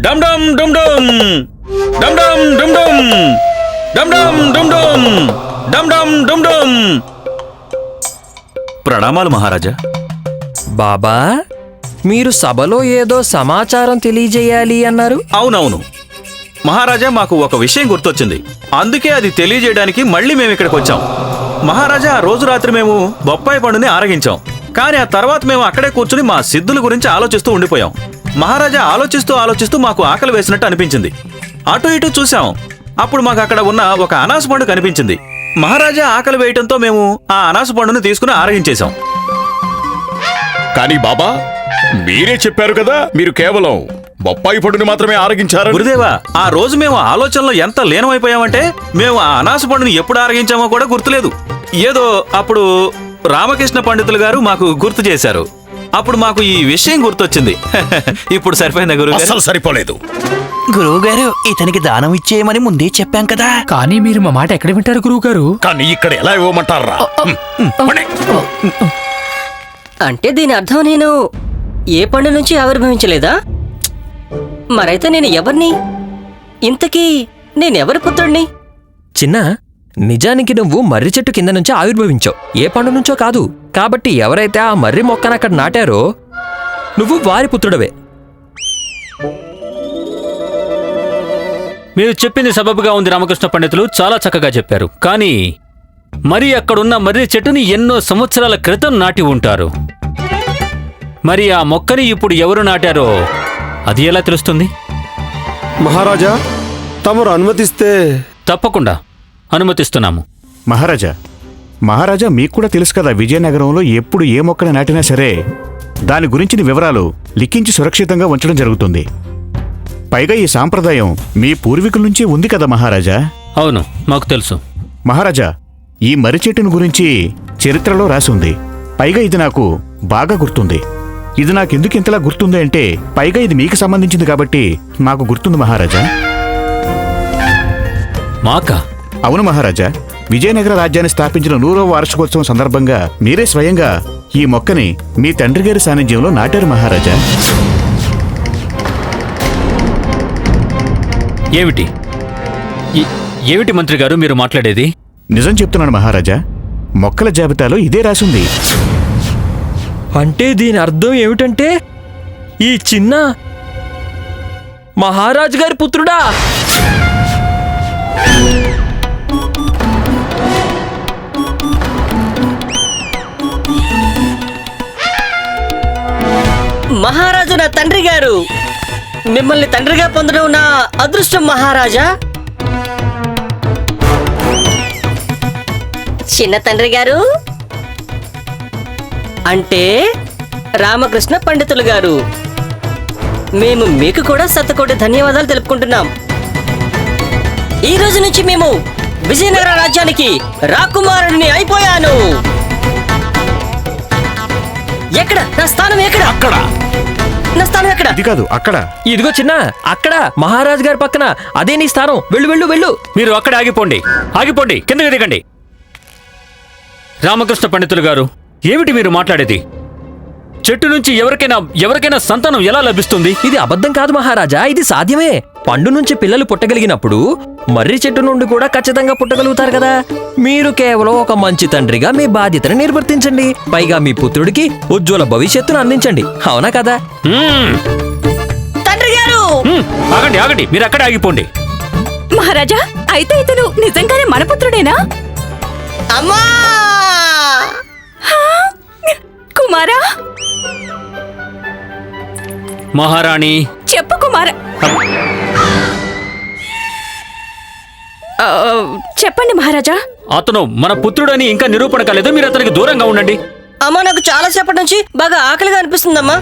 డమ్ డమ్ డుమ్ డుమ్ డమ్ డమ్ డుమ్ డుమ్ డమ్ డమ్ డుమ్ డుమ్ డమ్ డమ్ డుమ్ డుమ్. ప్రణామాలు మహారాజా. బాబా, మీరు సభలో ఏదో సమాచారం తెలియజేయాలి అన్నారు. అవునవును మహారాజా, మాకు ఒక విషయం గుర్తొచ్చింది. అందుకే అది తెలియజేయడానికి మళ్ళీ మేము ఇక్కడికి వచ్చాం. మహారాజా, ఆ రోజు రాత్రి మేము బొప్పాయి పండుని ఆరగించాం. కానీ ఆ తర్వాత మేము అక్కడే కూర్చుని మా సిద్ధుల గురించి ఆలోచిస్తూ ఉండిపోయాం. మహారాజా, ఆలోచిస్తూ మాకు ఆకలి వేసినట్టు అనిపించింది. అటు ఇటు చూసాం. అప్పుడు మాకు అక్కడ ఉన్న ఒక అనాస పండు కనిపించింది. మహారాజా, ఆకలి వేయటంతో మేము ఆ అనాస పండుని తీసుకుని ఆరగించేశాం. కానీ బాబా, మీరే చెప్పారు కదా మీరు కేవలం బొప్పాయి పండుని మాత్రమే ఆరగించారు. గురుదేవా, ఆ రోజు మేము ఆలోచనలో ఎంత లీనమైపోయామంటే మేము ఆ అనాస పండుని ఎప్పుడు ఆరగించామో కూడా గుర్తులేదు. ఏదో అప్పుడు రామకృష్ణ పండితులు గారు మాకు గుర్తు చేశారు. అప్పుడు మాకు ఈ విషయం గుర్తొచ్చింది. ఇప్పుడు సరిపోయిందా గురువు? అసలు సరిపోలేదు. గురువుగారు, ఇతనికి దానం ఇచ్చేయమని ముందే చెప్పాం కదా. కానీ మీరు మా మాట ఎక్కడ వింటారు గురువుగారు? కానీ ఇక్కడ ఎలా ఇవ్వమంటారా? అంటే దీని అర్థం నేను ఏ పండు నుంచి ఆవిర్భవించలేదా? మరైతే నేను ఎవరిని? ఇంతకీ నేనెవరి పుత్రుడిని? చిన్న, నిజానికి నువ్వు మర్రి చెట్టు కింద నుంచి ఆవిర్భవించావు, ఏ పండు నుంచో కాదు. కాబట్టి ఎవరైతే ఆ మర్రి మొక్కను అక్కడ నాటారో నువ్వు వారి పుత్రుడవే. మీరు చెప్పింది సబబుగా ఉంది రామకృష్ణ పండితులు, చాలా చక్కగా చెప్పారు. కానీ మరి అక్కడున్న మర్రి చెట్టుని ఎన్నో సంవత్సరాల క్రితం నాటి ఉంటారు. మరి ఆ మొక్కని ఇప్పుడు ఎవరు నాటారో అది ఎలా తెలుస్తుంది? మహారాజా, తమరు అనుమతిస్తే. తప్పకుండా అనుమతిస్తున్నాము. మహారాజా, మీకు కూడా తెలుసు కదా, విజయనగరంలో ఎప్పుడు ఏ మొక్కను నాటినా సరే దాని గురించిన వివరాలు లిఖించి సురక్షితంగా ఉంచడం జరుగుతుంది. పైగా ఈ సాంప్రదాయం మీ పూర్వీకుల నుంచి ఉంది కదా మహారాజా. అవును, మాకు తెలుసు. మహారాజా, ఈ మర్రి చెట్టును గురించి చరిత్రలో రాసి ఉంది. పైగా ఇది నాకు బాగా గుర్తుంది. ఇది నాకెందుకు ఇంతలా గుర్తుంది అంటే, పైగా ఇది మీకు సంబంధించింది కాబట్టి నాకు గుర్తుంది మహారాజా. మాకా? అవును మహారాజా, విజయనగర రాజ్యాన్ని స్థాపించిన 100వ వార్షికోత్సవం సందర్భంగా మీరే స్వయంగా ఈ మొక్కని మీ తండ్రి గారి సాన్నిధ్యంలో నాటారు మహారాజా. ఏమిటి మంత్రి గారు మీరు మాట్లాడేది? నిజం చెప్తున్నాను మహారాజా, మొక్కల జాబితాలో ఇదే రాసుంది. అంటే దీని అర్థం ఏమిటంటే ఈ చిన్న మహారాజు గారి పుత్రుడా? మహారాజు నా తండ్రి గారు. మిమ్మల్ని తండ్రిగా పొందడం నా అదృష్టం మహారాజా. చిన్న తండ్రి గారు అంటే రామకృష్ణ పండితులు గారు, మేము మీకు కూడా శతకోటి ధన్యవాదాలు తెలుపుకుంటున్నాం. ఈ రోజు నుంచి మేము విజయనగర రాజ్యానికి రాకుమారుడిని అయిపోయాను. ఎక్కడ నా స్థానం? ఎక్కడ? అక్కడ. నా స్థానం ఎక్కడ? ఇది కాదు, అక్కడ. ఇదిగో చిన్న, అక్కడ మహారాజు గారి పక్కన. అదే నీ స్థానం. వెళ్ళు వెళ్ళు వెళ్ళు. మీరు అక్కడ ఆగిపోండి, కిందకి దిగండి. రామకృష్ణ పండితులు గారు, ఏమిటి మీరు మాట్లాడేది? చెట్టు నుంచి ఎవరికైనా సంతానం ఎలా లభిస్తుంది? ఇది అబద్ధం కాదు మహారాజా, ఇది సాధ్యమే. పండు నుంచి పిల్లలు పుట్టగలిగినప్పుడు మర్రి చెట్టు నుండి కూడా ఖచ్చితంగా పుట్టగలుగుతారు కదా. మీరు కేవలం ఒక మంచి తండ్రిగా మీ బాధ్యతను నిర్వర్తించండి. పైగా మీ పుత్రుడికి ఉజ్వల భవిష్యత్తును అందించండి. అవునా కదా? తండ్రి గారు, ఆగండి, మీరు అక్కడ ఆగిపోండి. మహారాజా, అయితే ఇతను నిజంగానే మన పుత్రుడేనా? అమ్మా! కుమారా! మహారాణి, చెప్పు కుమార. చెప్పండి మహారాజా. అతను మన పుత్రుడని ఇంకా నిరూపణ కాలేదు. మీరు అతనికి దూరంగా ఉండండి. అమ్మా, నాకు చాలా సేపటి నుంచి బాగా ఆకలిగా అనిపిస్తుందమ్మా.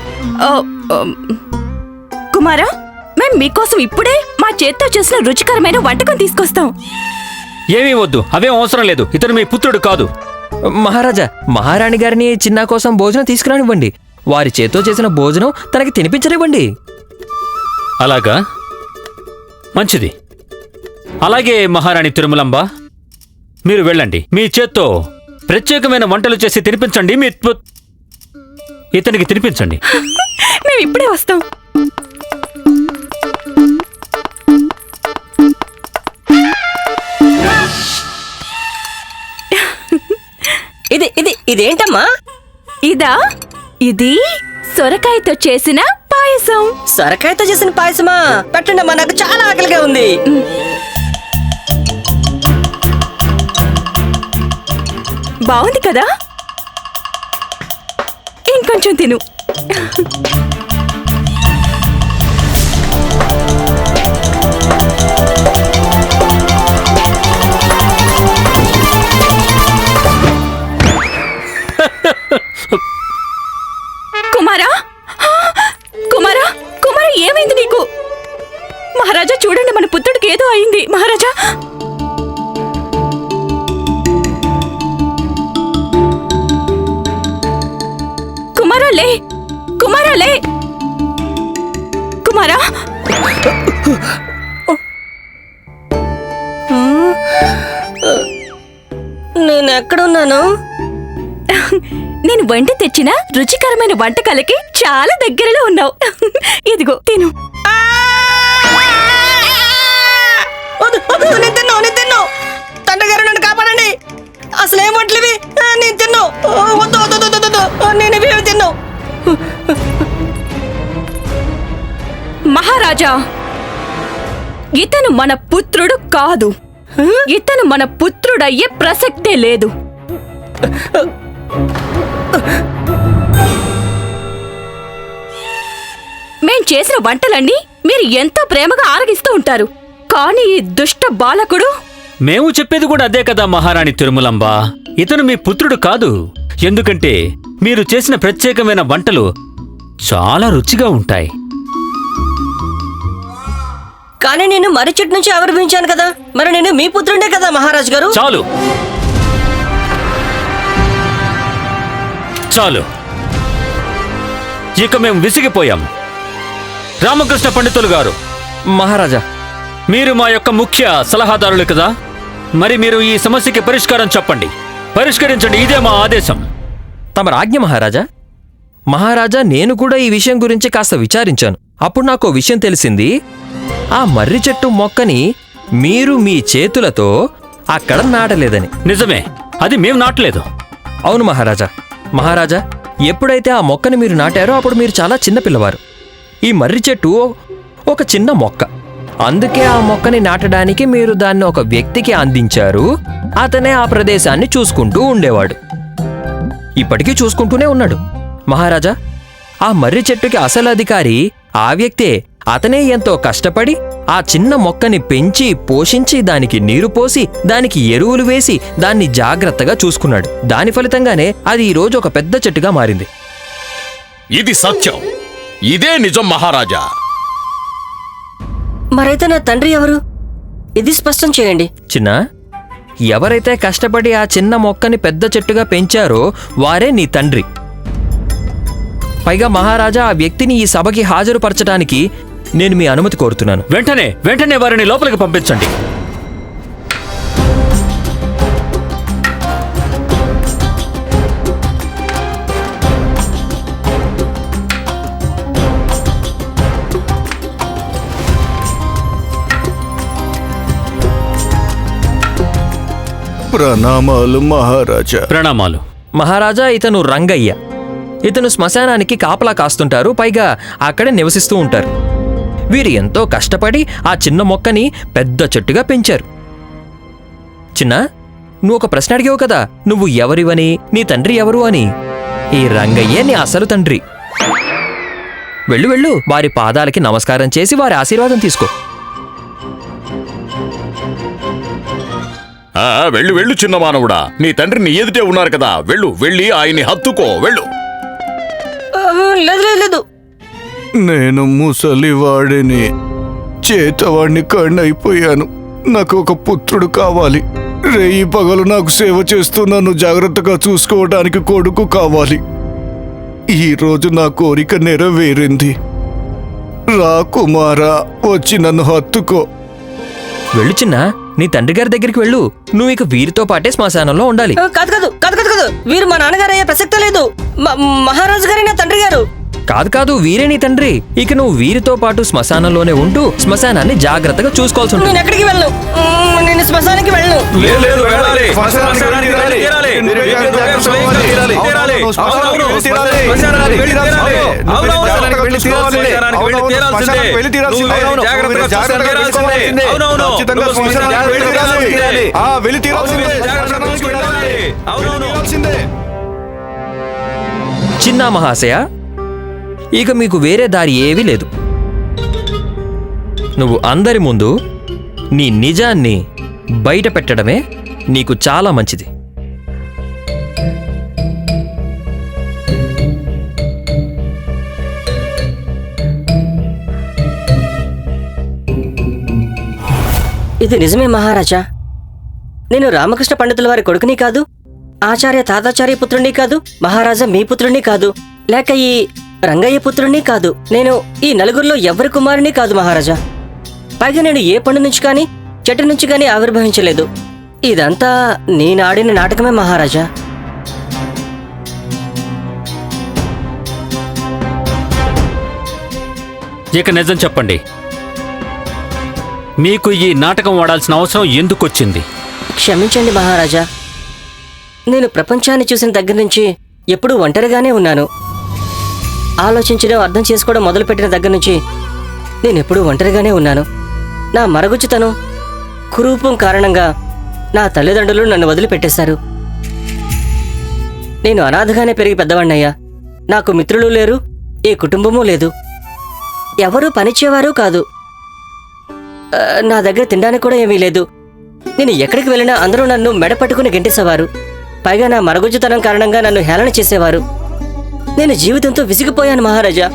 కుమారా, మేం మీకోసం ఇప్పుడే మా చేత్తో చేసిన రుచికరమైన వంటకం తీసుకొస్తాం. ఏమీ వద్దు, అవేం అవసరం లేదు. ఇతను మీ పుత్రుడు కాదు. మహారాజా, మహారాణి గారిని చిన్న కోసం భోజనం తీసుకురానివ్వండి. వారి చేత్తో చేసిన భోజనం తనకి తినిపించనివ్వండి. అలాగా? మంచిది. అలాగే మహారాణి తిరుమలంబ, మీరు వెళ్ళండి. మీ చేత్తో ప్రత్యేకమైన వంటలు చేసి తినిపించండి. ఇతనికి తినిపించండి. మేము ఇప్పుడే వస్తాం. ఇదేంటమ్మా? ఇదా? ఇది సొరకాయతో చేసిన పాయసం. సొరకాయతో చేసిన పాయసమా? పెట్టండి అమ్మా, నాకు చాలా ఆకలిగా ఉంది. బాగుంది కదా? ఇంకొంచెం తిను. కుమారా, కుమారా, కుమారా, ఏమైంది నీకు? మహారాజా చూడండి, మన పుత్రుడికి ఏదో అయింది. మహారాజా, కుమారా లే, కుమారా లే, కుమారా. నేను ఎక్కడున్నాను? నేను వండి తెచ్చిన రుచికరమైన వంటకాలకి చాలా దగ్గరలో ఉన్నావు. ఇదిగో తిను. వద్దు, వద్దు, నేను తిన్ను, నేను తిన్ను. తండ్రి గారు నన్ను కాపాడండి. అసలు ఏం వంటలివి? నేను తిన్ను. వద్దు, వద్దు, వద్దు, వద్దు, వద్దు. నేను ఇవి తిన్ను. మహారాజా, ఇతను మన పుత్రుడు కాదు. ఇతను మన పుత్రుడయ్యే ప్రసక్తే లేదు. మేం చేసిన వంటలన్నీ మీరు ఎంతో ప్రేమగా ఆరగిస్తూ ఉంటారు. కానీ ఈ దుష్ట బాలకుడు... మేము చెప్పేది కూడా అదే కదా మహారాణి తిరుమలంబ. ఇతను మీ పుత్రుడు కాదు. ఎందుకంటే మీరు చేసిన ప్రత్యేకమైన వంటలు చాలా రుచిగా ఉంటాయి. కానీ నేను మర్రి చెట్టు నుంచి ఆవిర్భవించాను కదా, మరి నేను మీ పుత్రుడే కదా మహారాజు గారు. చాలు చాలు, ఇక మేము విసిగిపోయాం. రామకృష్ణ పండితులు గారు, మహారాజా, మీరు మా యొక్క ముఖ్య సలహాదారులు కదా, మరి మీరు ఈ సమస్యకి పరిష్కారం చెప్పండి, పరిష్కరించండి. ఇదే మా ఆదేశం. తమ రాజ్ఞ మహారాజా. మహారాజా, నేను కూడా ఈ విషయం గురించి కాస్త విచారించాను. అప్పుడు నాకు ఓ విషయం తెలిసింది. ఆ మర్రి చెట్టు మొక్కని మీరు మీ చేతులతో అక్కడ నాటలేదని. నిజమే, అది మేం నాటలేదు. అవును మహారాజా. మహారాజా, ఎప్పుడైతే ఆ మొక్కని మీరు నాటారో అప్పుడు మీరు చాలా చిన్న పిల్లవారు. ఈ మర్రి చెట్టు ఒక చిన్న మొక్క. అందుకే ఆ మొక్కని నాటడానికి మీరు దాన్ని ఒక వ్యక్తికి అందించారు. అతనే ఆ ప్రదేశాన్ని చూసుకుంటూ ఉండేవాడు. ఇప్పటికీ చూసుకుంటూనే ఉన్నాడు. మహారాజా, ఆ మర్రి చెట్టుకి అసలు అధికారి ఆ వ్యక్తే. అతనే ఎంతో కష్టపడి ఆ చిన్న మొక్కని పెంచి పోషించి దానికి నీరు పోసి దానికి ఎరువులు వేసి దాన్ని జాగ్రత్తగా చూసుకున్నాడు. దాని ఫలితంగానే అది ఈరోజు ఒక పెద్ద చెట్టుగా మారింది. ఇది సత్యం, ఇదే నిజం మహారాజా. మరైతే నా తండ్రి ఎవరు? ఇది స్పష్టం చేయండి. చిన్న, ఎవరైతే కష్టపడి ఆ చిన్న మొక్కని పెద్ద చెట్టుగా పెంచారో వారే నీ తండ్రి. పైగా మహారాజా, ఆ వ్యక్తిని ఈ సభకి హాజరుపరచడానికి నేను మీ అనుమతి కోరుతున్నాను. వెంటనే వారిని లోపలికి పంపించండి. ప్రణామాలు మహారాజా. ప్రణామాలు మహారాజా, ఇతను రంగయ్య. ఇతను శ్మశానానికి కాపలా కాస్తుంటారు. పైగా అక్కడే నివసిస్తూ ఉంటారు. వీరు ఎంతో కష్టపడి ఆ చిన్న మొక్కని పెద్ద చెట్టుగా పెంచారు. చిన్న, నువ్వు ఒక ప్రశ్న అడిగావు కదా, నువ్వు ఎవరివని, నీ తండ్రి ఎవరు అని. ఈ రంగయ్యే నీ అసలు తండ్రి. వెళ్ళు వెళ్ళు, వారి పాదాలకి నమస్కారం చేసి వారి ఆశీర్వాదం తీసుకో. వెళ్ళు వెళ్ళు చిన్న మానవుడా, నీ తండ్రి నీ ఎదుటే ఉన్నారు కదా, వెళ్ళు, వెళ్ళి ఆయన్ని హత్తుకో, వెళ్ళు. లేదు లేదు లేదు, నేను ముసలివాడిని, చేతవాడిని కన్నైపోయాను. నాకు ఒక పుత్రుడు కావాలి. రేయి పగలు నాకు సేవ చేస్తూ నన్ను జాగ్రత్తగా చూసుకోవడానికి కొడుకు కావాలి. ఈ రోజు నా కోరిక నెరవేరింది. రా కుమారా, వచ్చి నన్ను హత్తుకో. వెళ్ళు చిన్న, నీ తండ్రి గారి దగ్గరికి వెళ్ళు. నువ్వు ఇక వీరితో పాటే శ్మశానంలో ఉండాలి. కాదు కాదు కాదు కాదు కాదు, వీరు మా నాన్నగారు అయ్యే ప్రసక్తే లేదు. మహారాజు గారే నా తండ్రి గారు. కాదు కాదు, వీరే నీ తండ్రి. ఇక నువ్వు వీరితో పాటు శ్మశానంలోనే ఉంటూ శ్మశానాన్ని జాగ్రత్తగా చూసుకోవాల్సి ఉంటుంది. నేను ఎక్కడికి వెళ్ళను, నేను శ్మశానానికి వెళ్ళను. లేదు, వెళ్ళాలి. శ్మశానానికి వెళ్ళాలి. తీరాలి. అవునవును. శ్మశానానికి వెళ్ళి తీరాలి. అవునవును. శ్మశానానికి వెళ్ళి తీరాల్సిందే. నువ్వు జాగ్రత్తగా చూసుకొని తీరాల్సిందే. అవునవును. నువ్వు శ్మశానానికి వెళ్ళి తీరాల్సిందే. జాగ్రత్తగా చూసుకొని తీరాలి. అవునవును. చిన్న మహాశయ, ఇక మీకు వేరే దారి ఏమీ లేదు. నువ్వు అందరి ముందు నీ నిజాన్ని బయట పెట్టడమే నీకు చాలా మంచిది. ఇది నిజమే మహారాజా. నేను రామకృష్ణ పండితుల వారి కొడుకుని కాదు, ఆచార్య తాతాచార్య పుత్రుణ్ణి కాదు, మహారాజా మీ పుత్రుణ్ణి కాదు, లేక ఈ రంగయ్య పుత్రుణ్ణి కాదు. నేను ఈ నలుగురిలో ఎవరి కుమారుని కాదు మహారాజా. పైగా నేను ఏ పండు నుంచి కానీ చెట్టు నుంచి కానీ ఆవిర్భవించలేదు. ఇదంతా నేను ఆడిన నాటకమే మహారాజా. ఇక నిజం చెప్పండి, మీకు ఈ నాటకం వాడాల్సిన అవసరం ఎందుకొచ్చింది? క్షమించండి మహారాజా. నేను ప్రపంచాన్ని చూసిన దగ్గర నుంచి ఎప్పుడూ ఒంటరిగానే ఉన్నాను. ఆలోచించడం, అర్థం చేసుకోవడం మొదలుపెట్టిన దగ్గర నుంచి నేనెప్పుడూ ఒంటరిగానే ఉన్నాను. నా మరగుచ్చుతనం, కురూపం కారణంగా నా తల్లిదండ్రులు నన్ను వదిలిపెట్టేశారు. నేను అనాథగానే పెరిగి పెద్దవాణ్ణయ్యా. నాకు మిత్రులు లేరు, ఏ కుటుంబమూ లేదు, ఎవరూ పనిచేవారు కాదు. నా దగ్గర తినడానికి కూడా ఏమీ లేదు. నేను ఎక్కడికి వెళ్ళినా అందరూ నన్ను మెడపట్టుకుని గెంటేసేవారు. పైగా నా మరగుజ్జుతనం కారణంగా నన్ను హేళన చేసేవారు. నేను జీవితంతో విసిగిపోయాను మహారాజా.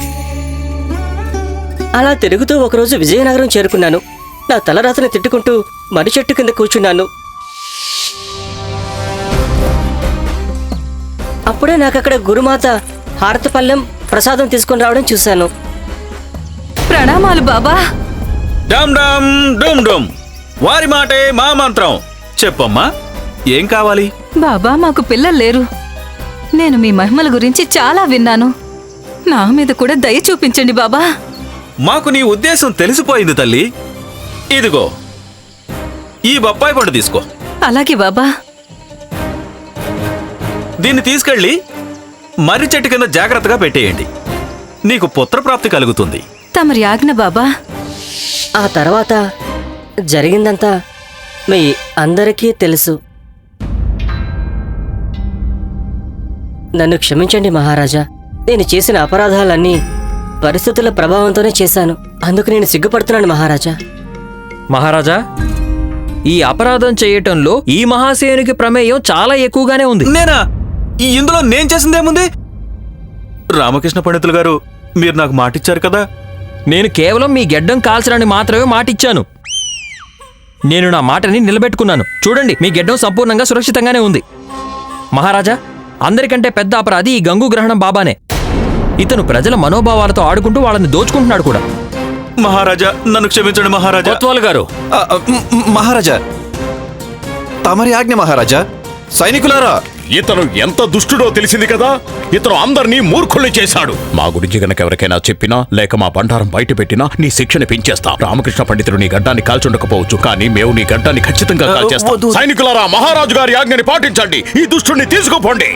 అలా తిరుగుతూ ఒకరోజు విజయనగరం చేరుకున్నాను. నా తలరాతను తిట్టుకుంటూ మర్రి చెట్టు కింద కూర్చున్నాను. అప్పుడే నాకక్కడ గురుమాత హారతిపల్లెం ప్రసాదం తీసుకుని రావడం చూశాను. ప్రణామాలు బాబా. డమ్ డమ్ డుమ్ డుమ్. వారి మాటే మా మంత్రం. చెప్పమ్మా, ఏం కావాలి? బాబా, మాకు పిల్లలు లేరు. నేను మీ మహిమల గురించి చాలా విన్నాను. నా మీద కూడా దయ చూపించండి బాబా. మాకు నీ ఉద్దేశం తెలిసిపోయింది తల్లి. ఇదిగో ఈ బొప్పాయి పండు తీసుకో. అలాగే బాబా. దీన్ని తీసుకెళ్ళి మర్రి చెట్టు కింద జాగ్రత్తగా పెట్టేయండి. నీకు పుత్రప్రాప్తి కలుగుతుంది. తమరి ఆజ్ఞ బాబా. ఆ తర్వాత జరిగిందంతా మీ అందరికీ తెలుసు. నన్ను క్షమించండి మహారాజా. నేను చేసిన అపరాధాలన్నీ పరిస్థితుల ప్రభావంతోనే చేశాను. అందుకు నేను సిగ్గుపడుతున్నాను మహారాజా. మహారాజా, ఈ అపరాధం చేయటంలో ఈ మహాశయునికి ప్రమేయం చాలా ఎక్కువగానే ఉంది. నేనా? ఇందులో నేను చేసిందేముంది? రామకృష్ణ పండితులు గారు, మీరు నాకు మాటిచ్చారు కదా. నేను కేవలం మీ గెడ్డం కాల్చడాన్ని మాత్రమే మాటిచ్చాను. నేను నా మాటని నిలబెట్టుకున్నాను. చూడండి, మీ గెడ్డం సంపూర్ణంగా సురక్షితంగానే ఉంది. మహారాజా, అందరికంటే పెద్ద అపరాధి ఈ గంగు గ్రహణం బాబానే. ఇతను ప్రజల మనోభావాలతో ఆడుకుంటూ వాళ్ళని దోచుకుంటున్నాడు కూడా. మహారాజా, నన్ను క్షమించండి మహారాజా. కొత్వాల్ గారు, మహారాజా, తమరి ఆజ్ఞ మహారాజా. సైనికులారా, ఇతను ఎంత దుష్టుడో తెలిసింది కదా. ఇతను అందరినీ మూర్ఖుల్ని చేశాడు. మా గురించి గనక ఎవరికైనా చెప్పినా లేక మా బండారం బయట పెట్టినా నీ శిక్షణ పెంచేస్తాం. రామకృష్ణ పండితుడు నీ గడ్డాన్ని కాల్చుండకపోవచ్చు, కానీ మేము నీ గడ్డాన్ని ఖచ్చితంగా కాల్చేస్తాం. సైనికులారా, మహారాజు గారి ఆజ్ఞని పాటించండి. ఈ దుష్టుడిని తీసుకుపోండి.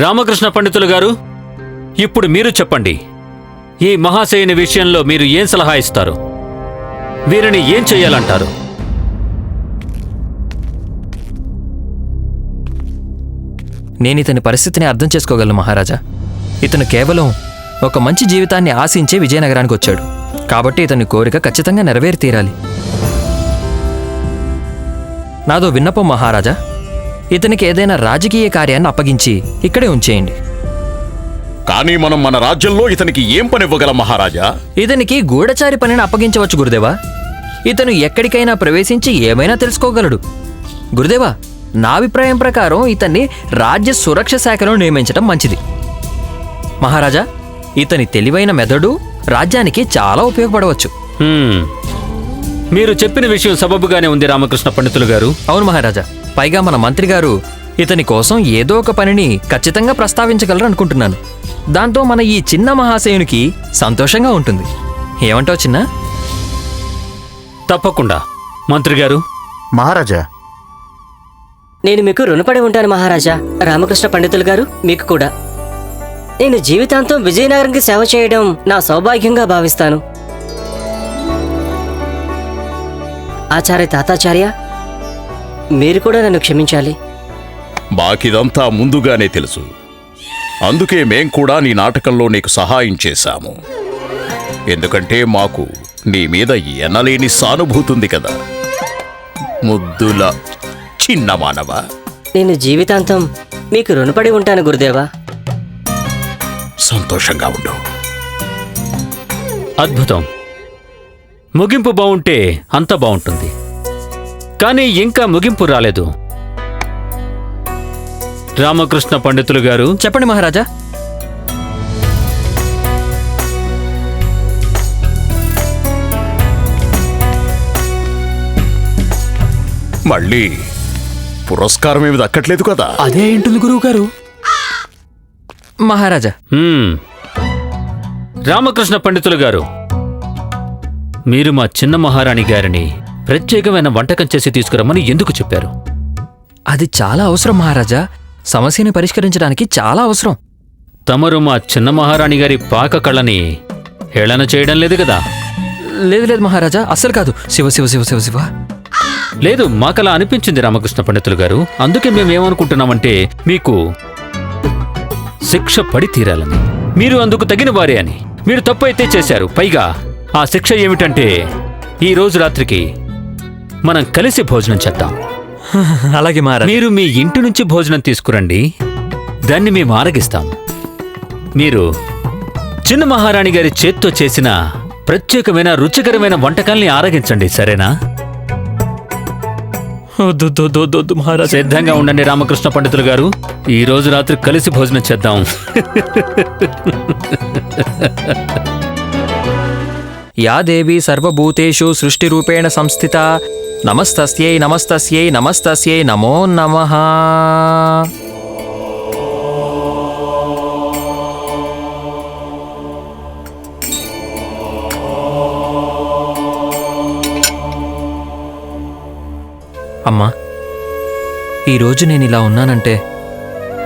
రామకృష్ణ పండితులు గారు, ఇప్పుడు మీరు చెప్పండి, ఈ మహాశయుని విషయంలో మీరు ఏం సలహా ఇస్తారు? వీరిని ఏం చెయ్యాలంటారు? నేను ఇతని పరిస్థితిని అర్థం చేసుకోగలను మహారాజా. ఇతను కేవలం ఒక మంచి జీవితాన్ని ఆశించే విజయనగరానికి వచ్చాడు. కాబట్టి ఇతని కోరిక ఖచ్చితంగా నెరవేరి తీరాలి. నాదో విన్నపం మహారాజా. ఇతనికి ఏదైనా రాజకీయ కార్యాన్ని అప్పగించి ఇక్కడే ఉంచేయండి. కానీ మనం మన రాజ్యంలో ఇతనికి ఏం పని ఇవ్వగలం మహారాజా? ఇతనికి గూఢచారి పనిని అప్పగించవచ్చు గురుదేవా. ఇతను ఎక్కడికైనా ప్రవేశించి ఏమైనా తెలుసుకోగలడు. గురుదేవా, నా అభిప్రాయం ప్రకారం ఇతన్ని రాజ్య సురక్ష శాఖలో నియమించడం మంచిది. మహారాజా, ఇతని తెలివైన మెదడు రాజ్యానికి చాలా ఉపయోగపడవచ్చు. మీరు చెప్పిన విషయం సబబుగానే ఉంది రామకృష్ణ పండితులు గారు. అవును మహారాజా. పైగా మన మంత్రి గారు ఇతని కోసం ఏదో ఒక పనిని ఖచ్చితంగా ప్రస్తావించగలరు అనుకుంటున్నాను. దాంతో మన ఈ చిన్న మహాశయునికి సంతోషంగా ఉంటుంది. ఏమంటావు చిన్న? తప్పకుండా. మంత్రి గారు, మహారాజా, నేను మీకు రుణపడి ఉంటాను మహారాజా. రామకృష్ణ పండితులు గారు మీకు కూడా. నేను జీవితాంతం విజయనగరంకి సేవ చేయడం నా సౌభాగ్యంగా భావిస్తాను. ఆచార్య తాతాచార్య, మీరు కూడా నన్ను క్షమించాలి. మాకిదంతా ముందుగానే తెలుసు. అందుకే మేం కూడా నీ నాటకంలో నీకు సహాయం చేశాము. ఎందుకంటే మాకు నీ మీద ఎనలేని సానుభూతుంది కదా ముద్దుల చిన్న మానవ. నేను జీవితాంతం మీకు రుణపడి ఉంటాను గురుదేవా. సంతోషంగా ఉండు. అద్భుతం. ముగింపు బావుంటే అంత బావుంటుంది. కానీ ఇంకా ముగింపు రాలేదు. రామకృష్ణ పండితులు గారు, చెప్పండి మహారాజా. మళ్ళీ పురస్కారం ఏమి దక్కట్లేదు కదా? అదే ఏంటుంది గురువు గారు? మహారాజా, రామకృష్ణ పండితులు గారు, మీరు మా చిన్న మహారాణి గారిని ప్రత్యేకమైన వంటకం చేసి తీసుకురమ్మని ఎందుకు చెప్పారు? అది చాలా అవసరం మహారాజా. సమస్యని పరిష్కరించడానికి చాలా అవసరం. తమరు మా చిన్న మహారాణి గారి పాక కళని హేళన చేయడం లేదు కదా? లేదు లేదు మహారాజా, అస్సలు కాదు. శివ శివ శివ శివ శివ. లేదు, మాకలా అనిపించింది రామకృష్ణ పండితులు గారు. అందుకే మేమేమనుకుంటున్నామంటే మీకు శిక్ష పడి తీరాలని, మీరు అందుకు తగిన వారే అని. మీరు తప్పు అయితే చేశారు. పైగా ఆ శిక్ష ఏమిటంటే ఈ రోజు రాత్రికి మనం కలిసి భోజనం చేద్దాం. అలాగే మహారాజా. మీరు మీ ఇంటి నుంచి భోజనం తీసుకురండి, దాన్ని మేము ఆరగిస్తాం. మీరు చిన్న మహారాణి గారి చేత్తో చేసిన ప్రత్యేకమైన రుచికరమైన వంటకాల్ని ఆరగించండి, సరేనా? మహారాజా, సిద్ధంగా ఉండండి రామకృష్ణ పండితులు గారు. ఈ రోజు రాత్రి కలిసి భోజనం చేద్దాం. యా దేవి సర్వభూతేషు సృష్టి రూపేణ సంస్థిత నమస్తస్యై నమస్తస్యై నమస్తస్యై నమో నమః. అమ్మా, ఈరోజు నేను ఇలా ఉన్నానంటే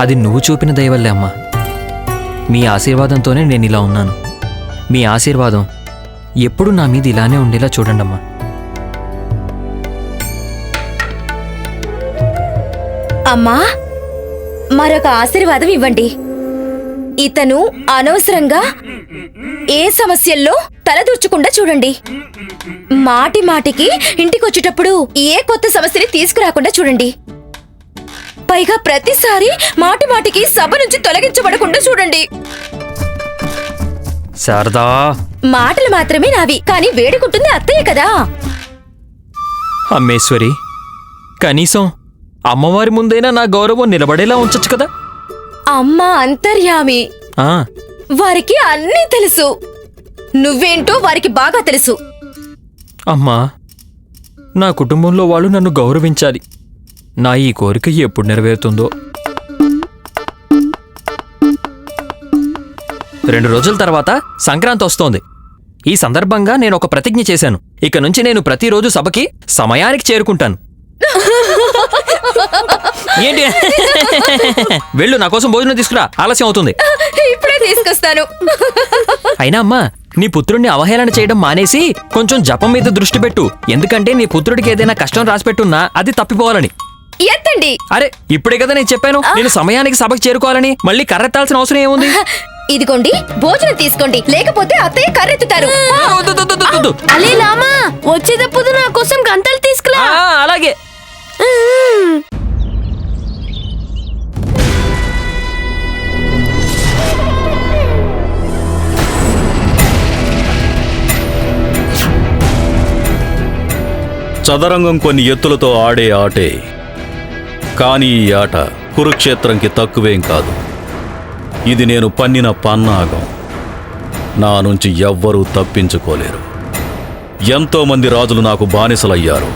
అది నువ్వు చూపిన దయవల్లే అమ్మా. మీ ఆశీర్వాదంతోనే నేను ఇలా ఉన్నాను. మీ ఆశీర్వాదం ఎప్పుడు నా మీద ఇలానే ఉండేలా చూడండమ్మా. అమ్మా, మరొక ఆశీర్వాదం ఇవ్వండి. ఇతను అనవసరంగా ఏ సమస్యల్లో తలదూర్చకుండా చూడండి. మాటి మాటికి ఇంటికొచ్చేటప్పుడు ఏ కొత్త సమస్యని తీసుకురాకుండా చూడండి. పైగా ప్రతిసారి మాటి మాటికి సభ నుంచి తొలగించబడకుండా చూడండి. శారదా, మాటలు మాత్రమే నావి, కానీ వేడుకుంటుంది అత్తయ్య కదా. అమ్మేశ్వరి, కనీసం అమ్మవారి ముందైనా నా గౌరవం నిలబడేలా ఉంచొచ్చు కదా. అమ్మ అంతర్యామి, ఆ, వారికి అన్నీ తెలుసు. నువ్వేంటో వారికి బాగా తెలుసు. అమ్మా, నా కుటుంబంలో వాళ్ళు నన్ను గౌరవించాలి. నా ఈ కోరిక ఎప్పుడు నెరవేరుతుందో. 2 రోజుల తర్వాత సంక్రాంతి వస్తోంది. ఈ సందర్భంగా నేను ఒక ప్రతిజ్ఞ చేశాను. ఇక నుంచి నేను ప్రతిరోజు సభకి సమయానికి చేరుకుంటాను. ఏంటి? వెళ్ళు, నా కోసం భోజనం తీసుకురా, ఆలస్యం అవుతుంది. ఇప్పుడే తీసుకొస్తాను. అయినా అమ్మా, నీ పుత్రుడిని అవహేళన చేయడం మానేసి కొంచెం జపం మీద దృష్టి పెట్టు. ఎందుకంటే నీ పుత్రుడికి ఏదైనా కష్టం రాసిపెట్టున్నా అది తప్పిపోవాలని. ఎత్తండి. అరే, ఇప్పుడే కదా నేను చెప్పాను నేను సమయానికి సభకి చేరుకోవాలని. మళ్ళీ కర్రెత్తాల్సిన అవసరం ఏముంది? ఇదిగోండి, భోజనం తీసుకోండి, లేకపోతే అత్తయ్య కర్రెత్తుతారు. అలే లామా, వచ్చేటప్పుడు నా కోసం గంటలు తీసుకురా. అలాగే. చదరంగం కొన్ని ఎత్తులతో ఆడే ఆటే, కానీ ఈ ఆట కురుక్షేత్రంకి తక్కువేం కాదు. ఇది నేను పన్నిన పన్నాగం. నా నుంచి ఎవ్వరూ తప్పించుకోలేరు. ఎంతోమంది రాజులు నాకు బానిసలయ్యారు.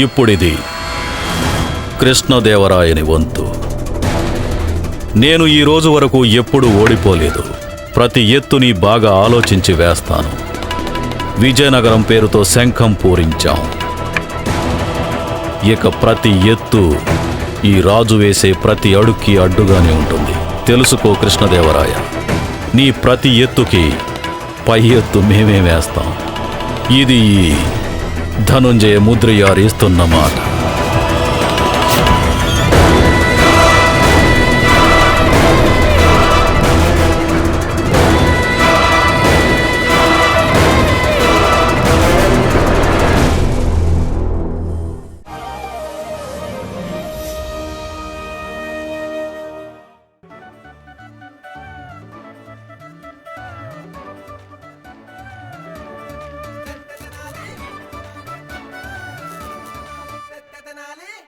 ఇప్పుడిది కృష్ణదేవరాయని వంతు. నేను ఈ రోజు వరకు ఎప్పుడూ ఓడిపోలేదు. ప్రతి ఎత్తుని బాగా ఆలోచించి వేస్తాను. విజయనగరం పేరుతో శంఖం పూరించాం. ఇక ప్రతి ఎత్తు ఈ రాజు వేసే ప్రతి అడుక్కి అడ్డుగానే ఉంటుంది. తెలుసుకో కృష్ణదేవరాయ, నీ ప్రతి ఎత్తుకి పై ఎత్తు మేమే వేస్తాం. ఇది ఈ ధనుంజయ ముద్రయారు ఇస్తున్న మాట.